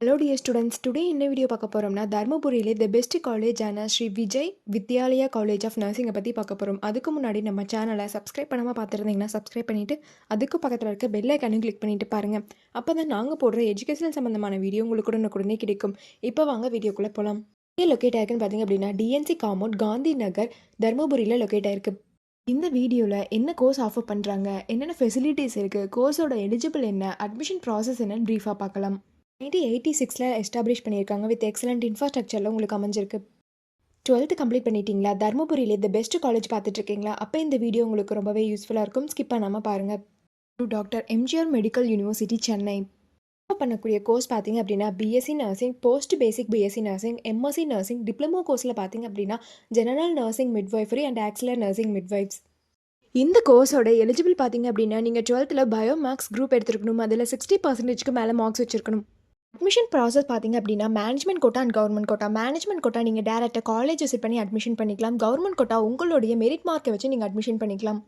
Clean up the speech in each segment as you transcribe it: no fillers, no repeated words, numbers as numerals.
Hello dear students, today in the video பார்க்க போறோம்னா தர்மபுரியிலே the best college ஆன Sri Vijay Vidyalaya college of நர்சிங்கை பற்றி பார்க்க போகிறோம். அதுக்கு முன்னாடி நம்ம சேனலை சப்ஸ்கிரைப் பண்ணாமல் பார்த்துருந்தீங்கன்னா சப்ஸ்கிரைப் பண்ணிவிட்டு அதுக்கு பக்கத்தில் இருக்க பெல் ஐக்கானையும் கிளிக் பண்ணிட்டு பாருங்கள். அப்போ தான் நாங்கள் போடுற எஜுகேஷனல் சம்மந்தமான வீடியோ உங்களுக்கு உடனுக்குடனே கிடைக்கும். இப்போ வாங்க வீடியோக்குள்ளே போகலாம். எங்கே லொக்கேட் ஆயிருக்குன்னு பார்த்தீங்க அப்படின்னா டிஎன்சி காம்பவுண்ட் காந்தி நகர் தர்மபுரியில் லொக்கேட் ஆயிருக்கு. இந்த வீடியோவில் என்ன கோர்ஸ் ஆஃபர் பண்ணுறாங்க, என்னென்ன ஃபெசிலிட்டிஸ் இருக்குது, கோர்ஸோட எலிஜிபிள் என்ன, அட்மிஷன் ப்ராசஸ் என்னன்னு ப்ரீஃபாக பார்க்கலாம். 1986 எஸ்டாப்ளிஷ் பண்ணியிருக்காங்க. வித் எக்ஸலண்ட் இன்ஃப்ராஸ்ட்ரக்சரில் உங்களுக்கு அமைஞ்சிருக்கு. 12th கம்ப்ளீட் பண்ணிட்டீங்களா? தர்மபுரியிலே தி பெஸ்ட் காலேஜ் பார்த்துட்ருக்கீங்களா? அப்போ இந்த வீடியோ உங்களுக்கு ரொம்பவே யூஸ்ஃபுல்லாக இருக்கும். ஸ்கிப் பண்ணாமல் பாருங்கள். Doctor MGR medical university Chennai பண்ணக்கூடிய கோர்ஸ் பார்த்தீங்க அப்படின்னா பிஎஸ்சி நர்சிங், போஸ்ட் பேசிக் BSc nursing, MSc nursing, diploma கோர்ஸில் பார்த்தீங்க அப்படின்னா general nursing midwifery and ஆக்சிலர் nursing midwives. இந்த கோர்ஸோட எலிஜிபிள் பார்த்தீங்க அப்படின்னா நீங்கள் 12th பயோமேக்ஸ் குரூப் எடுத்துருக்கணும். அதில் 60% மேலே மார்க்ஸ் வச்சுருக்கணும். அட்மிஷன் ப்ராசஸ் பார்த்தீங்க அப்படின்னா management quota and government quota. Management quota நீங்கள் டேரெக்டாக காலேஜ் விசிட் பண்ணி அட்மிஷன் பண்ணிக்கலாம். கவர்மெண்ட் கோட்டா உங்களுடைய மெரிட் மார்க்கை வச்சு நீங்கள் அட்மிஷன் பண்ணிக்கலாம்.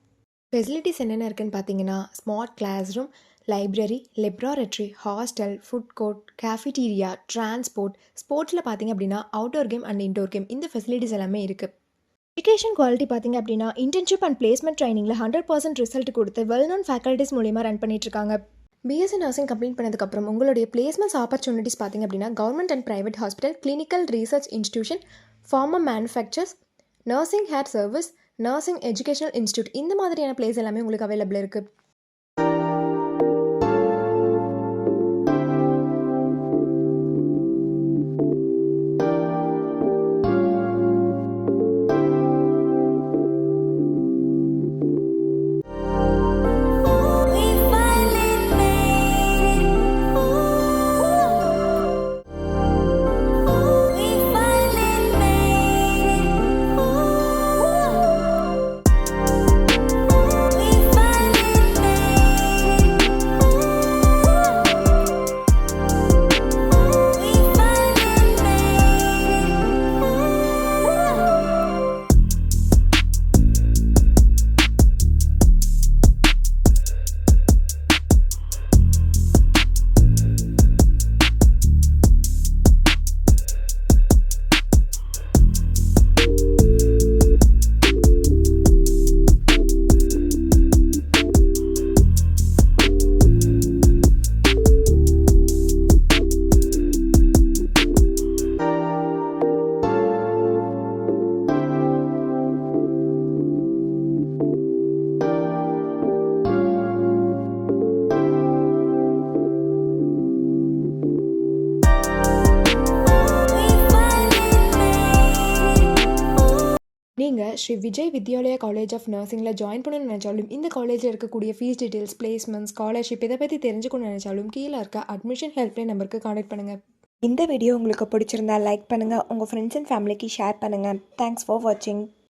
ஃபெசிலிட்டிஸ் என்னென்ன இருக்குன்னு பார்த்தீங்கன்னா smart class room, library, laboratory, hostel, food court, cafeteria, transport, ஸ்போர்ட்ஸில் பார்த்தீங்க அப்படின்னா outdoor game and indoor game, இந்த ஃபெசிலிட்டிஸ் எல்லாமே இருக்குது. எஜுகேஷன் குவாலிட்டி பார்த்தீங்க அப்படின்னா இன்டர்ன்ஷிப் அண்ட் பிளேஸ்மெண்ட் ட்ரைனிங்கில் 100% ரிசல்ட் கொடுத்து வெல் நோன் ஃபேக்கல்ட்டிஸ் மூலிமா ரன் பண்ணிட்டுருக்காங்க. பிஎஸ்சி நர்சிங் கம்ப்ளீட் பண்ணதுக்கப்புறம் உங்களுடைய பிளேஸ்மெண்ட்ஸ் ஆப்பர்ச்சுனிட்டிஸ் பார்த்தீங்க அப்படின்னா government and private hospital, clinical research institution, pharma manufacturers, nursing care service, nursing educational institute, இந்த மாதிரியான பிளேஸ் எல்லாமே உங்களுக்கு அவைலபிள் இருக்குது. நீங்கள் ஸ்ரீ விஜய் வித்யாலயா காலேஜ் ஆஃப் நர்சிங்கில் ஜாயின் பண்ணணும்னு நினச்சாலும், இந்த காலேஜில் இருக்கக்கூடிய ஃபீஸ் டீட்டெயில்ஸ், பிளேஸ்மெண்ட், ஸ்காலர்ஷிப் இதை பற்றி தெரிஞ்சுக்கணும்னு நினச்சாலும் கீழே இருக்க அட்மிஷன் ஹெல்ப்லைன் நம்பருக்கு கான்டாக்ட் பண்ணுங்கள். இந்த வீடியோ உங்களுக்கு பிடிச்சிருந்தா லைக் பண்ணுங்கள், உங்கள் ஃப்ரெண்ட்ஸ் அண்ட் ஃபேமிலிக்கு ஷேர் பண்ணுங்கள். தேங்க்ஸ் ஃபார் வாட்சிங்.